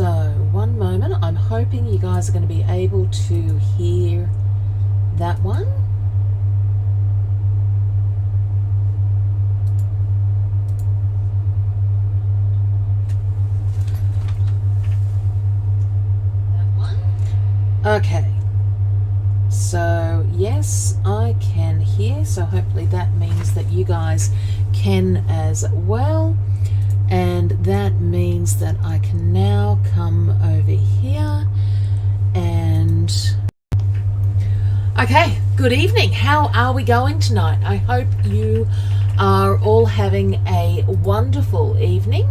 So, one moment. I'm hoping you guys are going to be able to hear that one. Okay, so yes, I can hear, so hopefully that means that you guys can as well, and that means that I can now come over here and okay, good evening. How are we going tonight? I hope you are all having a wonderful evening.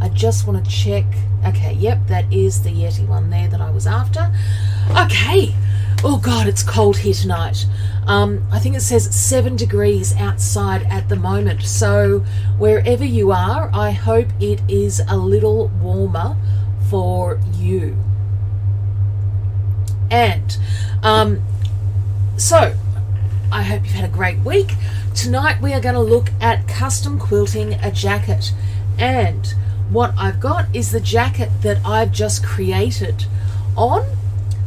I just want to check. Okay, yep, that is the Yeti one there that I was after. Okay. Oh God, it's cold here tonight. I think it says 7 degrees outside at the moment. So wherever you are, I hope it is a little warmer for you. And so I hope you've had a great week. Tonight we are going to look at custom quilting a jacket. And what I've got is the jacket that I've just created on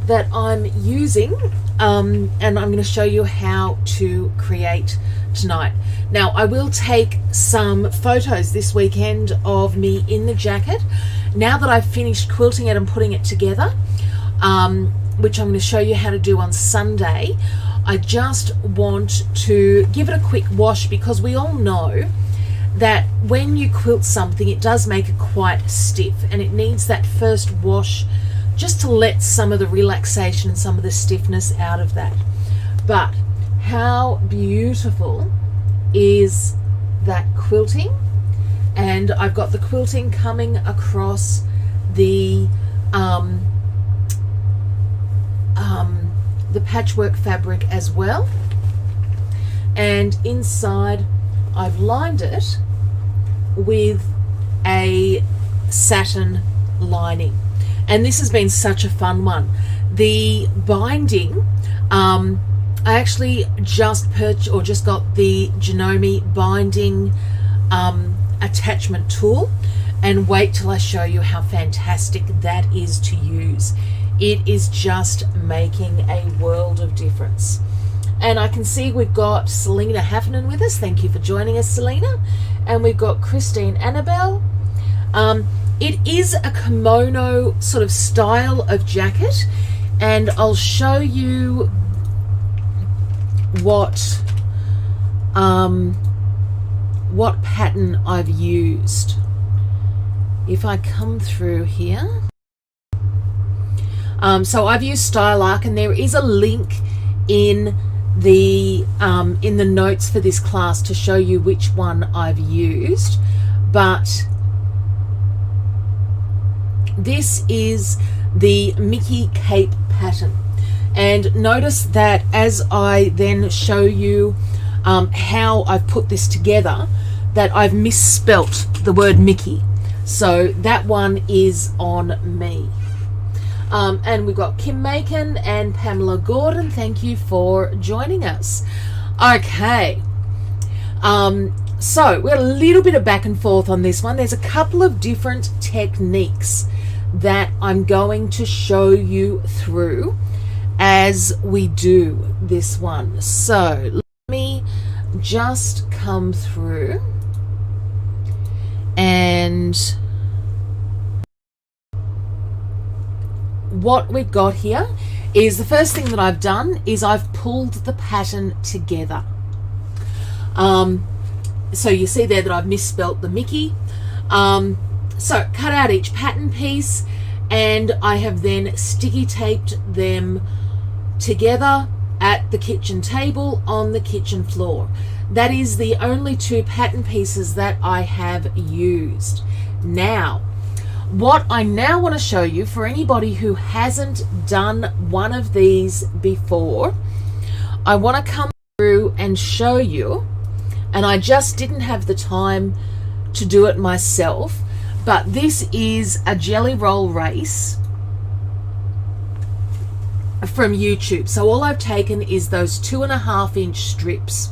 that I'm using, and I'm going to show you how to create tonight. Now I will take some photos this weekend of me in the jacket now that I've finished quilting it and putting it together, which I'm going to show you how to do on Sunday. I just want to give it a quick wash because we all know that when you quilt something it does make it quite stiff, and it needs that first wash just to let some of the relaxation and some of the stiffness out of that. But how beautiful is that quilting? And I've got the quilting coming across the patchwork fabric as well, and inside I've lined it with a satin lining, and this has been such a fun one. The binding, I actually just got the Janome binding attachment tool, and wait till I show you how fantastic that is to use. It is just making a world of difference. And I can see we've got Selena Heffernan with us. Thank you for joining us, Selena. And we've got Christine Annabelle. It is a kimono sort of style of jacket, and I'll show you what pattern I've used. If I come through here. So I've used Style Arc, and there is a link in the notes for this class to show you which one I've used, but this is the Mickey Cape pattern. And notice that as I then show you how I've put this together, that I've misspelt the word Mickey, so that one is on me. And we've got Kim Macon and Pamela Gordon. Thank you for joining us. Okay. So we're a little bit of back and forth on this one. There's a couple of different techniques that I'm going to show you through as we do this one. So let me just come through, and what we've got here is the first thing that I've done is I've pulled the pattern together. So you see there that I've misspelt the Mickey. So cut out each pattern piece, and I have then sticky taped them together at the kitchen table on the kitchen floor. That is the only two pattern pieces that I have used. Now, what I now want to show you, for anybody who hasn't done one of these before, I want to come through and show you, and I just didn't have the time to do it myself, but this is a jelly roll race from YouTube. So all I've taken is those 2.5 inch strips,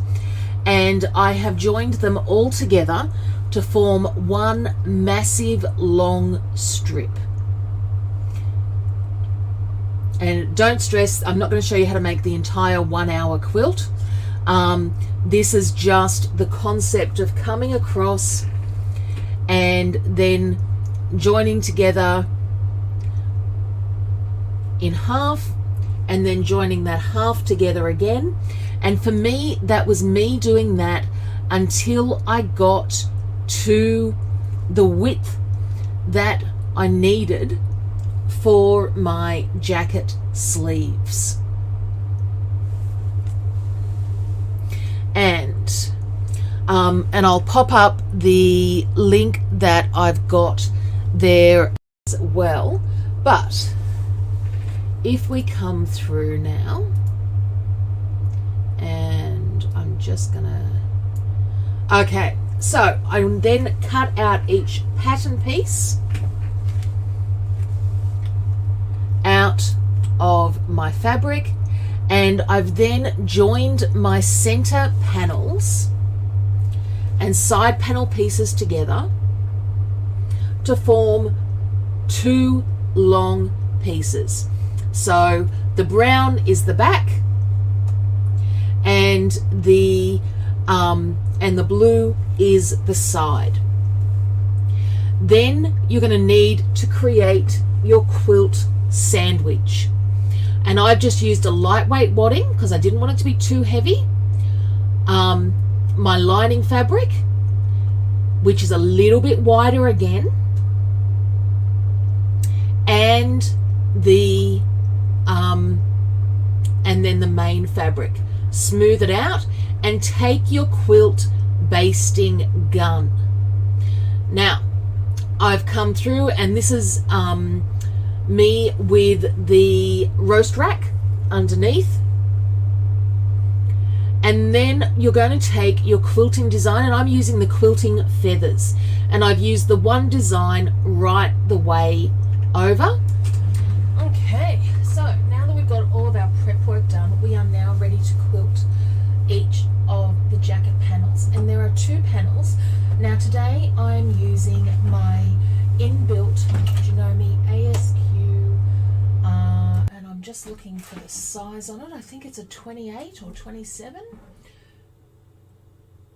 and I have joined them all together to form one massive long strip. And don't stress, I'm not going to show you how to make the entire 1 hour quilt. This is just the concept of coming across and then joining together in half and then joining that half together again. And for me, that was me doing that until I got to the width that I needed for my jacket sleeves. And I'll pop up the link that I've got there as well. But if we come through now, and I'm just gonna, okay, so I then cut out each pattern piece out of my fabric, and I've then joined my center panels and side panel pieces together to form 2 long pieces. So the brown is the back, and the blue is the side. Then you're going to need to create your quilt sandwich, and I've just used a lightweight wadding because I didn't want it to be too heavy. My lining fabric, which is a little bit wider again, and then the main fabric. Smooth it out and take your quilt basting gun. Now I've come through, and this is me with the roast rack underneath, and then you're going to take your quilting design, and I'm using the quilting feathers, and I've used the one design right the way over. Okay, so now that we've got all of our prep work done, we are now ready to quilt each of the jacket panels, and there are 2 panels. Now today I'm using my inbuilt Janome ASQ, and I'm just looking for the size on it. I think it's a 28 or 27.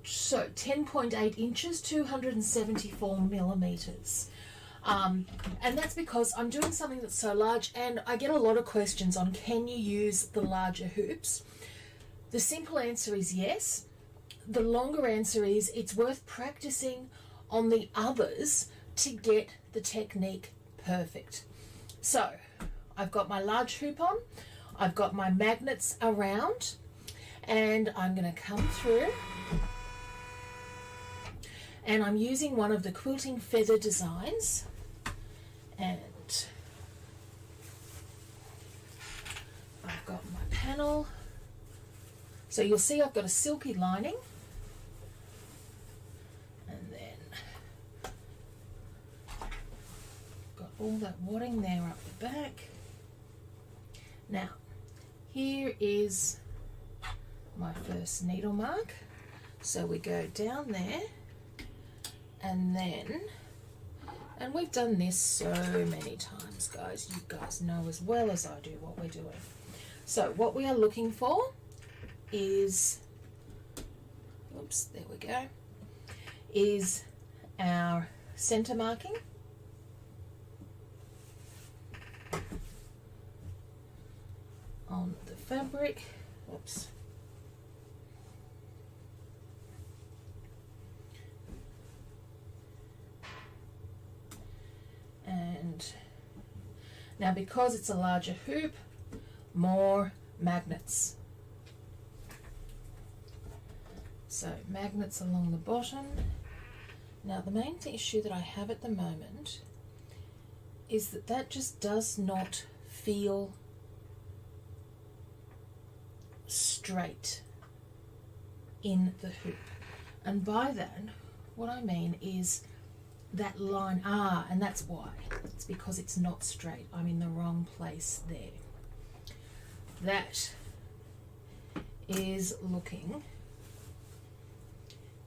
So 10.8 inches, 274 millimeters. And that's because I'm doing something that's so large, and I get a lot of questions on, can you use the larger hoops? The simple answer is yes. The longer answer is it's worth practicing on the others to get the technique perfect. So I've got my large hoop on, I've got my magnets around, and I'm going to come through, and I'm using one of the quilting feather designs, and I've got my panel. So you'll see I've got a silky lining, and then got all that wadding there up the back. Now here is my first needle mark, so we go down there, and then, and we've done this so many times, guys, you guys know as well as I do what we're doing. So what we are looking for is, oops, there we go, is our center marking, on the fabric. Oops. And now, because it's a larger hoop, more magnets. So magnets along the bottom. Now the main issue that I have at the moment is that that just does not feel straight in the hoop. And by that, what I mean is that line, and that's why. It's because it's not straight. I'm in the wrong place there. That is looking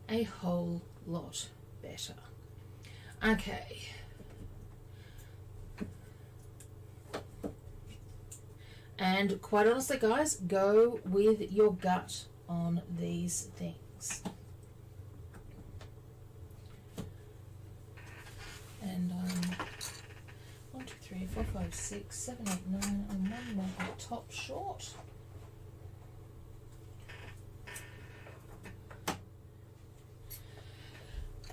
a whole lot better. Okay. And quite honestly, guys, go with your gut on these things. And 1, 2, 3, 4, 5, 6, 7, 8, 9, and one more top short.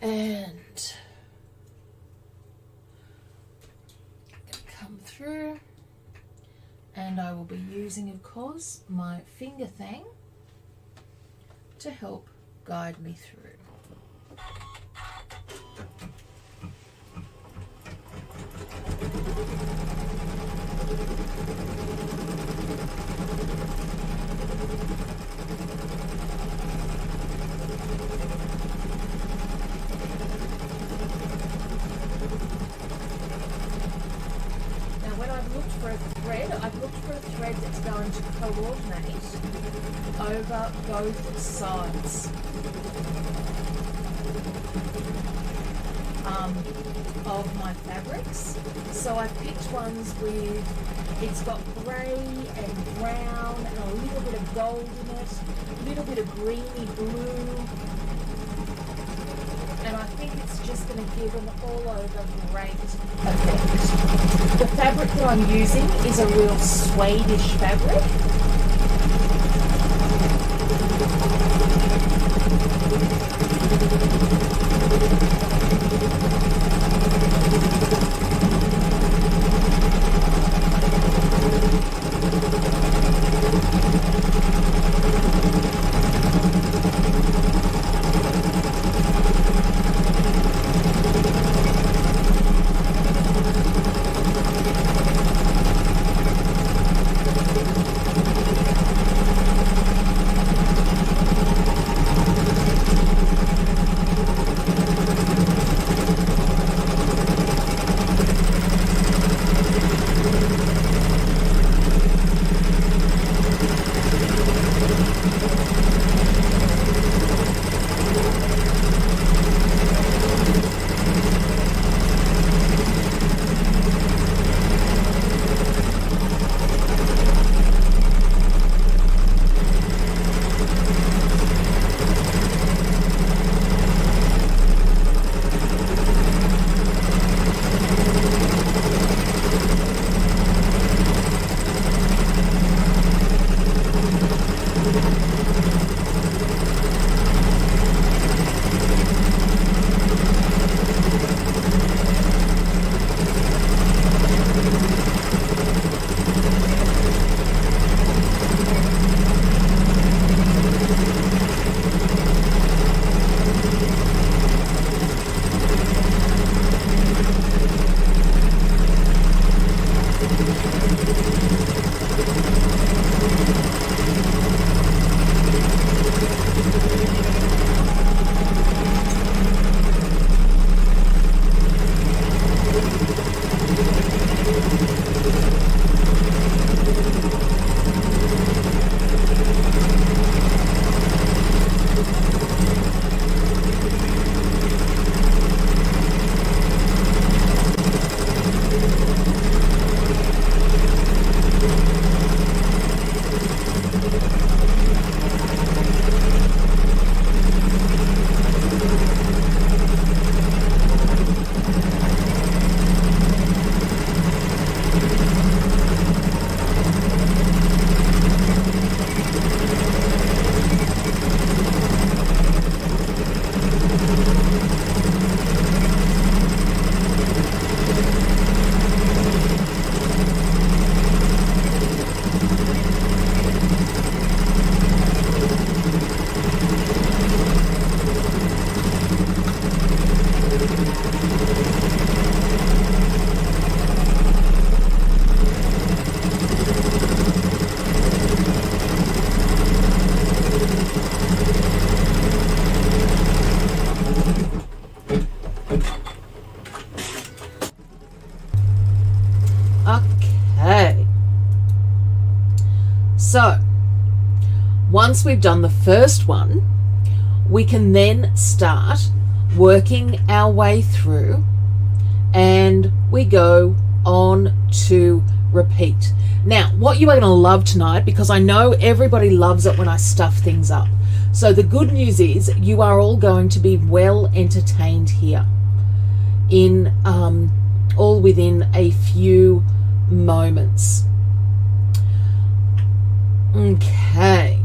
And come through, and I will be using, of course, my finger thing to help guide me through. I've looked for a thread that's going to coordinate over both sides of my fabrics. So I picked ones with, it's got grey and brown and a little bit of gold in it, a little bit of greeny blue, and I think it's just going to give an all-over great effect. The fabric that I'm using is a real Swedish fabric. So once we've done the first one, we can then start working our way through, and we go on to repeat. Now, what you are going to love tonight, because I know everybody loves it when I stuff things up. So the good news is you are all going to be well entertained here in all within a few moments. Okay.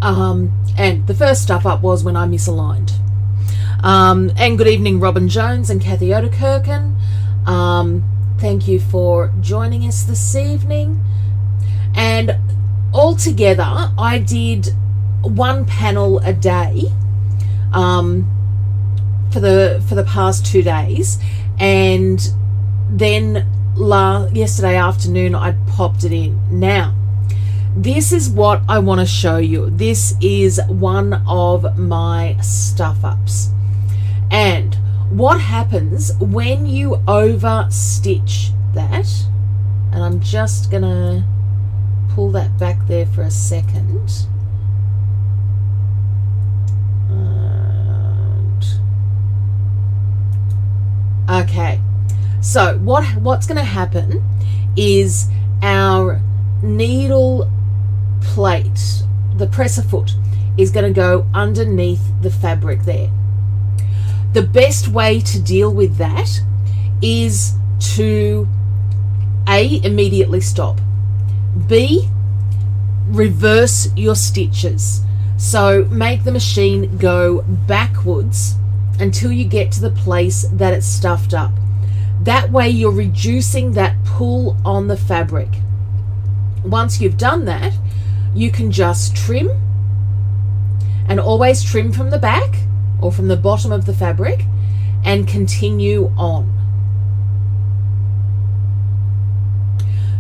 And the first stuff up was when I misaligned. And good evening, Robin Jones and Kathy Odekirken. Thank you for joining us this evening. And altogether, I did one panel a day for the past 2 days, and then yesterday afternoon I popped it in. Now, this is what I want to show you. This is one of my stuff ups. And what happens when you over stitch that, and I'm just gonna pull that back there for a second. Okay, so what's going to happen is our needle plate, the presser foot, is going to go underneath the fabric there. The best way to deal with that is to A, immediately stop, B, reverse your stitches. So make the machine go backwards until you get to the place that it's stuffed up. That way you're reducing that pull on the fabric. Once you've done that, you can just trim, and always trim from the back or from the bottom of the fabric, and continue on.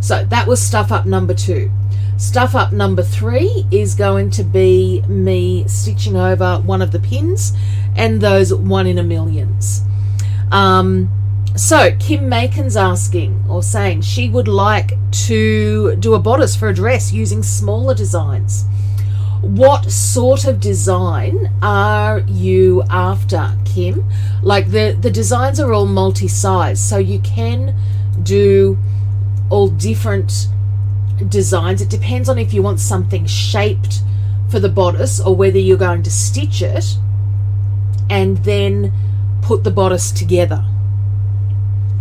So that was stuff up number 2. Stuff up number 3 is going to be me stitching over one of the pins and those 1 in a millions. So Kim Macon's asking or saying she would like to do a bodice for a dress using smaller designs. What sort of design are you after, Kim? Like the designs are all multi-size, so you can do all different designs. It depends on if you want something shaped for the bodice or whether you're going to stitch it and then put the bodice together,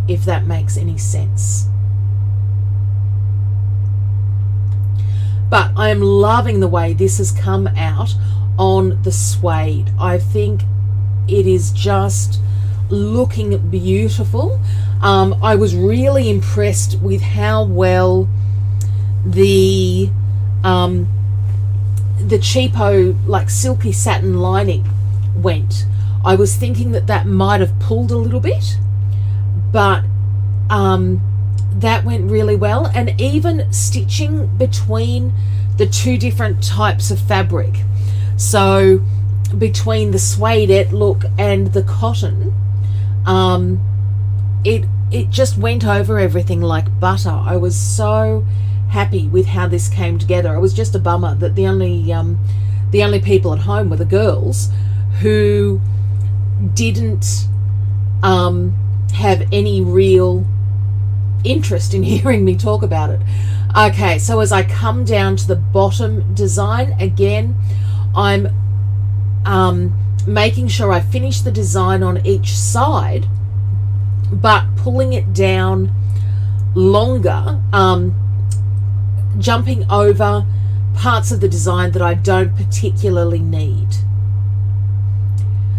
if that makes any sense. But I am loving the way this has come out on the suede. I think it is just looking beautiful. I was really impressed with how well the cheapo, like silky satin lining went. I was thinking that might have pulled a little bit, but that went really well. And even stitching between the 2 different types of fabric, so between the suede look and the cotton, it just went over everything like butter. I was so happy with how this came together. It was just a bummer that the only people at home were the girls, who didn't have any real interest in hearing me talk about it. Okay, so as I come down to the bottom design, again, I'm making sure I finish the design on each side, but pulling it down longer, jumping over parts of the design that I don't particularly need.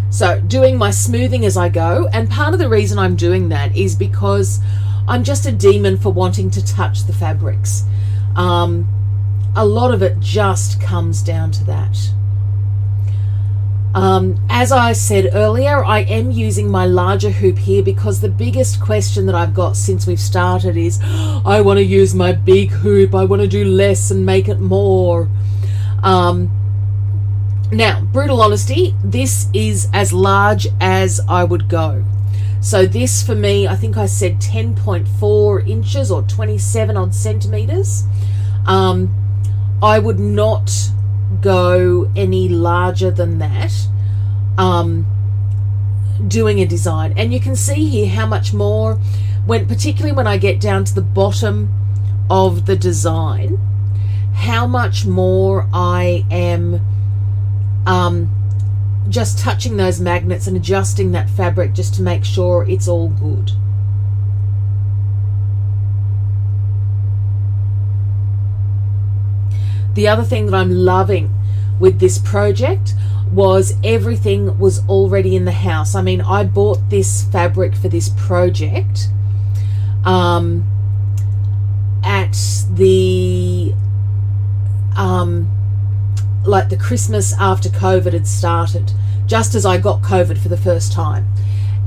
So doing my smoothing as I go, and part of the reason I'm doing that is because I'm just a demon for wanting to touch the fabrics. A lot of it just comes down to that. As I said earlier, I am using my larger hoop here because the biggest question that I've got since we've started is, I want to use my big hoop, I want to do less and make it more. Now, brutal honesty, this is as large as I would go. So this for me, I think I said 10.4 inches or 27 odd centimeters. I would not go any larger than that doing a design. And you can see here how much more particularly when I get down to the bottom of the design, how much more I am just touching those magnets and adjusting that fabric just to make sure it's all good. The other thing that I'm loving with this project was everything was already in the house. I mean, I bought this fabric for this project at the like the Christmas after COVID had started, just as I got COVID for the first time.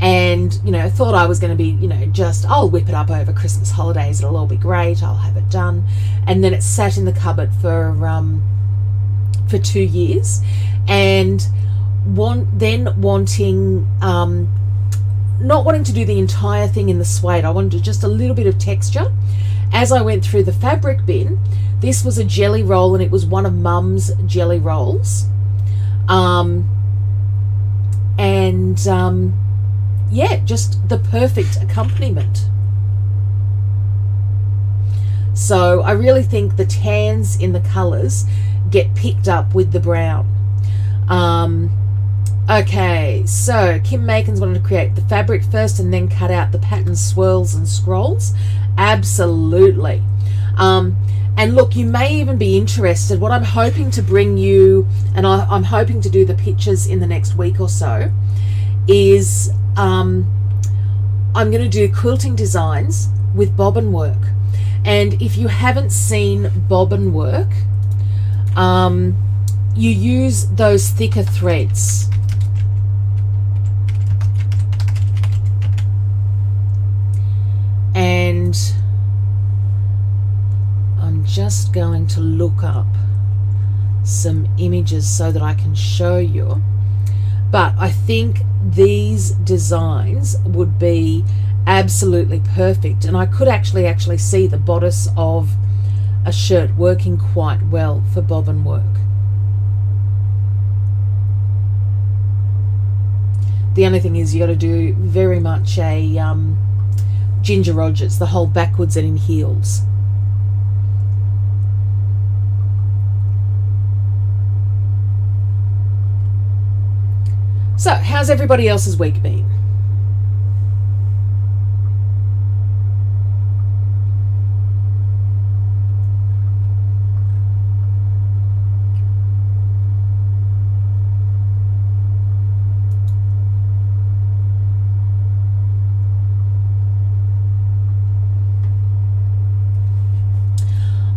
And, you know, thought I was going to be, you know, just, I'll whip it up over Christmas holidays. It'll all be great. I'll have it done. And then it sat in the cupboard for 2 years. And not wanting to do the entire thing in the suede. I wanted just a little bit of texture. As I went through the fabric bin, this was a jelly roll, and it was one of Mum's jelly rolls. Yeah, just the perfect accompaniment. So I really think the tans in the colours get picked up with the brown. Okay, so Kim Makin's wanted to create the fabric first and then cut out the pattern swirls and scrolls. Absolutely. And look, you may even be interested. What I'm hoping to bring you, and I'm hoping to do the pictures in the next week or so, is I'm going to do quilting designs with bobbin work. And if you haven't seen bobbin work, you use those thicker threads. And I'm just going to look up some images so that I can show you. But I think these designs would be absolutely perfect, and I could actually see the bodice of a shirt working quite well for bobbin work. The only thing is you got to do very much a Ginger Rogers, the whole backwards and in heels. So, how's everybody else's week been?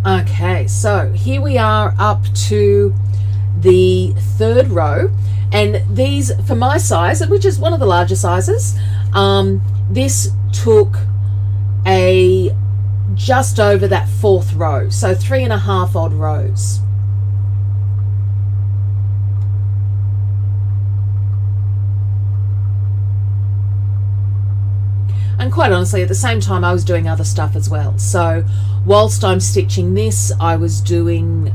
Okay, so here we are up to the third row, and these, for my size, which is one of the larger sizes, this took just over that fourth row, so 3.5 odd rows. And quite honestly, at the same time, I was doing other stuff as well. So whilst I'm stitching this, I was doing,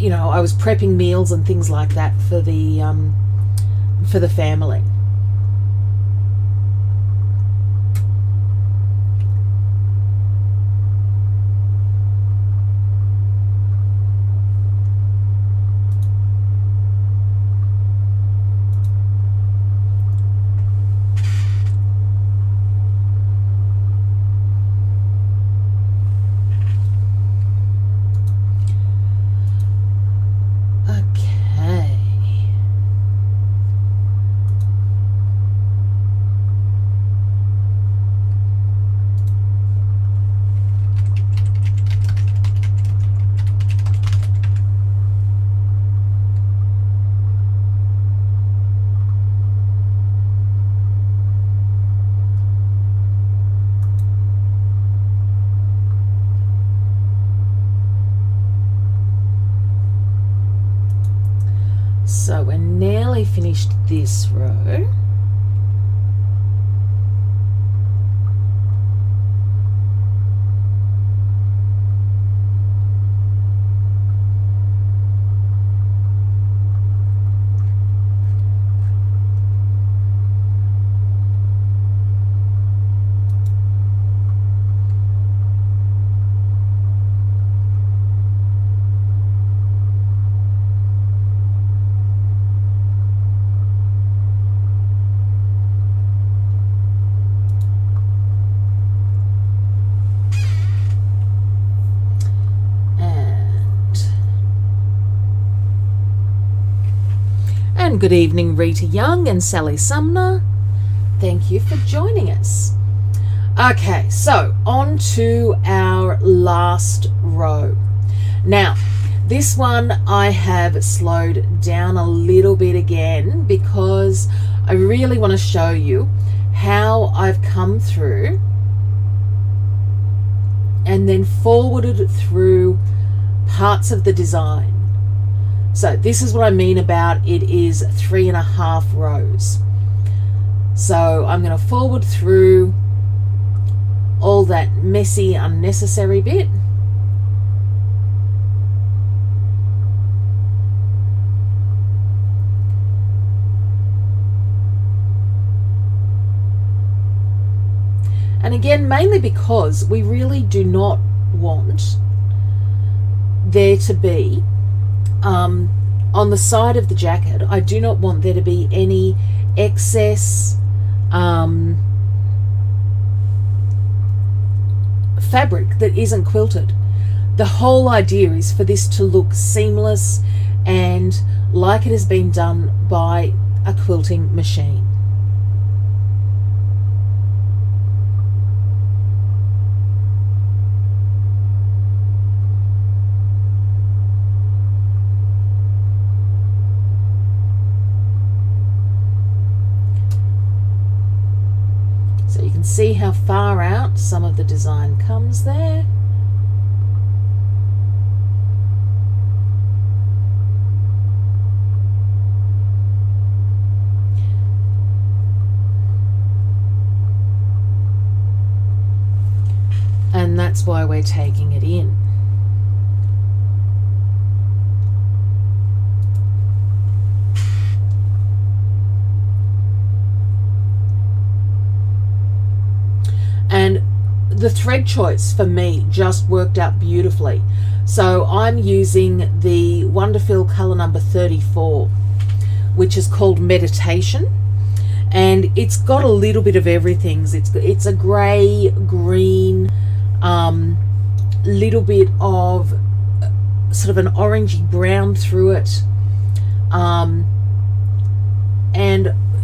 you know, I was prepping meals and things like that for the family. So we're nearly finished this row. and good evening, Rita Young and Sally Sumner. Thank you for joining us. Okay, so on to our last row. Now, this one I have slowed down a little bit again because I really want to show you how I've come through and then forwarded through parts of the design. So this is what I mean about it is 3.5 rows. So I'm going to forward through all that messy, unnecessary bit. And again, mainly because we really do not want there to be, on the side of the jacket, I do not want there to be any excess fabric that isn't quilted. The whole idea is for this to look seamless and like it has been done by a quilting machine. So you can see how far out some of the design comes there. And that's why we're taking it in. And the thread choice for me just worked out beautifully. So I'm using the Wonderfil color number 34, which is called Meditation. And it's got a little bit of everything. It's a grey, green, little bit of sort of an orangey brown through it. And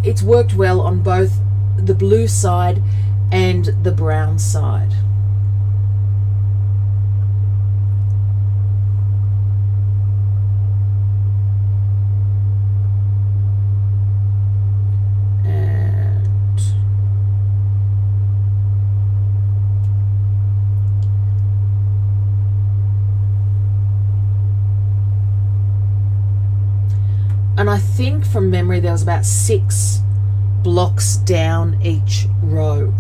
it's worked well on both the blue side and the brown side. And I think from memory there was about 6 blocks down each row.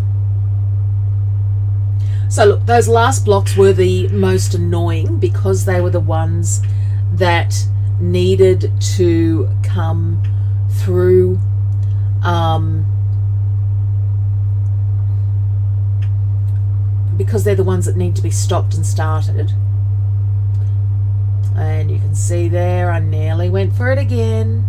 So look, those last blocks were the most annoying because they were the ones that needed to come through because they're the ones that need to be stopped and started. And you can see there I nearly went for it again.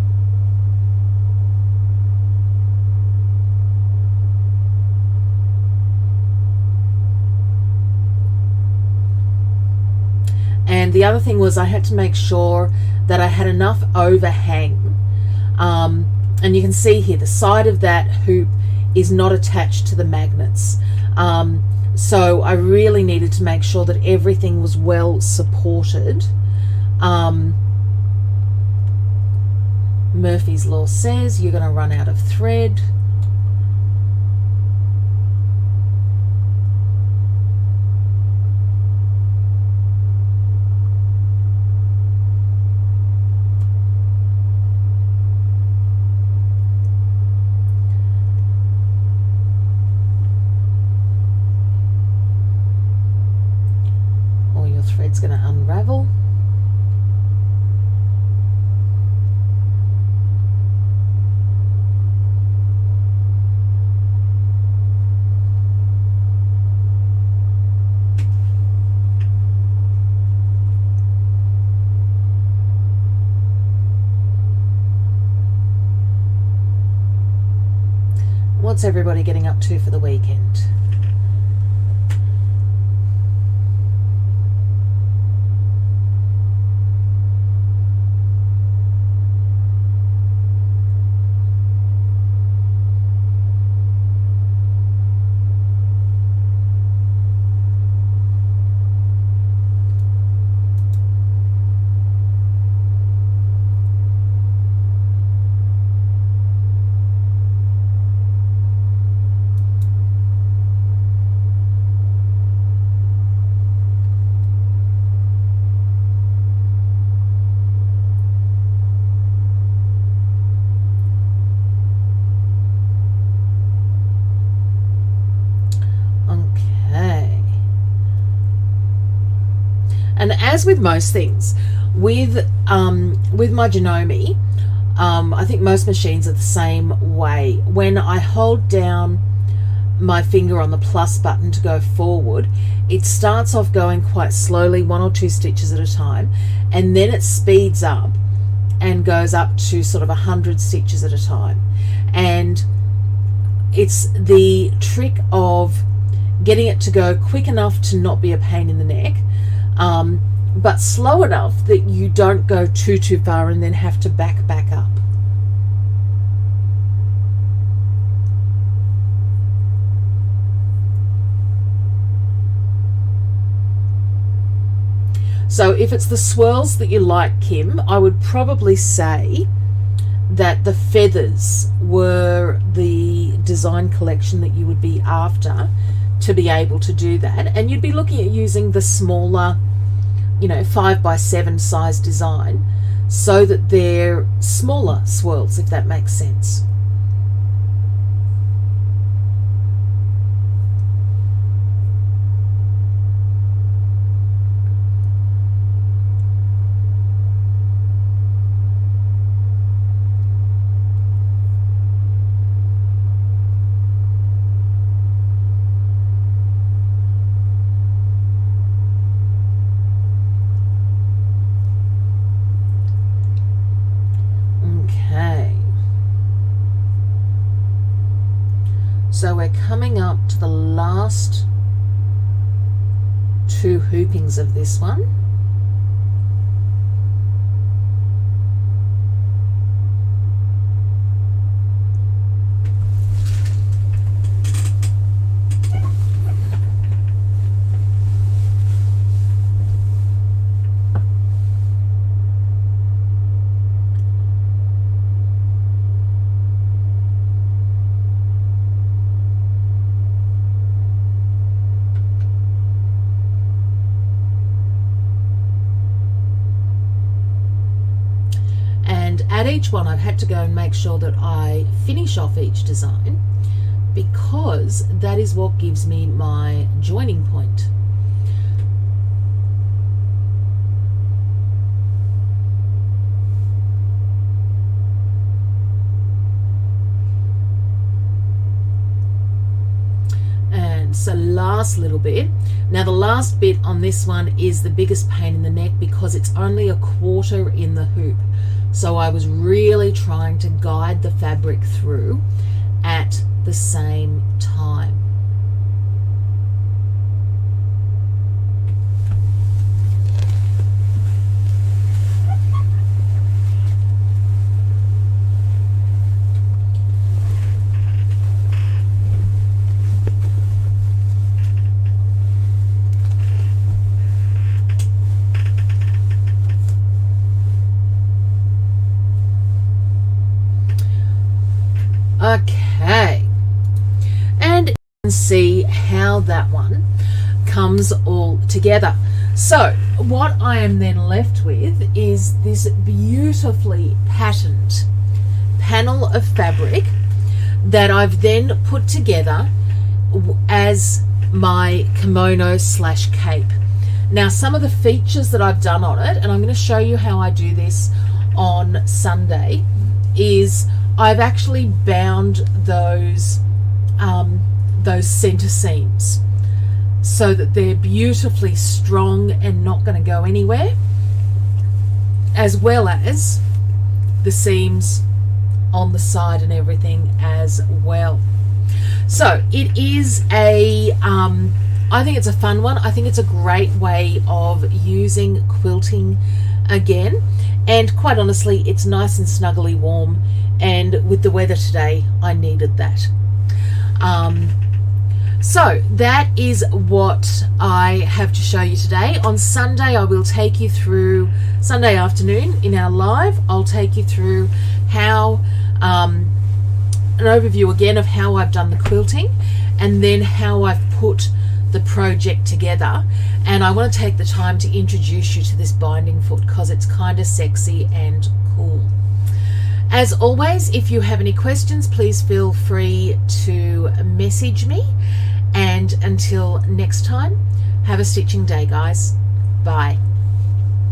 And the other thing was I had to make sure that I had enough overhang. And you can see here the side of that hoop is not attached to the magnets. So I really needed to make sure that everything was well supported. Murphy's Law says you're going to run out of thread. Thread's going to unravel. What's everybody getting up to for the weekend? as with most things, with my Janome, I think most machines are the same way. When I hold down my finger on the plus button to go forward, it starts off going quite slowly, 1 or 2 stitches at a time, and then it speeds up and goes up to sort of 100 stitches at a time. And it's the trick of getting it to go quick enough to not be a pain in the neck, but slow enough that you don't go too far and then have to back up. So if it's the swirls that you like, Kim, I would probably say that the feathers were the design collection that you would be after to be able to do that. And you'd be looking at using the smaller, 5x7 size design so that they're smaller swirls, if that makes sense. So we're coming up to the last 2 hoopings of this one. At each one, I've had to go and make sure that I finish off each design, because that is what gives me my joining point. And so last little bit. Now the last bit on this one is the biggest pain in the neck because it's only a quarter in the hoop. So I was really trying to guide the fabric through at the same time. Okay, and you can see how that one comes all together. So what I am then left with is this beautifully patterned panel of fabric that I've then put together as my kimono / cape. Now some of the features that I've done on it, and I'm going to show you how I do this on Sunday, is I've actually bound those center seams so that they're beautifully strong and not going to go anywhere, as well as the seams on the side and everything as well. So it is I think it's a fun one. I think it's a great way of using quilting again, and quite honestly it's nice and snuggly warm, and with the weather today I needed that. So that is what I have to show you today. On Sunday I will take you through, Sunday afternoon in our live, I'll take you through how an overview again of how I've done the quilting and then how I've put the project together. And I want to take the time to introduce you to this binding foot because it's kind of sexy and cool. As always, if you have any questions, please feel free to message me. And until next time, have a stitching day, guys. Bye.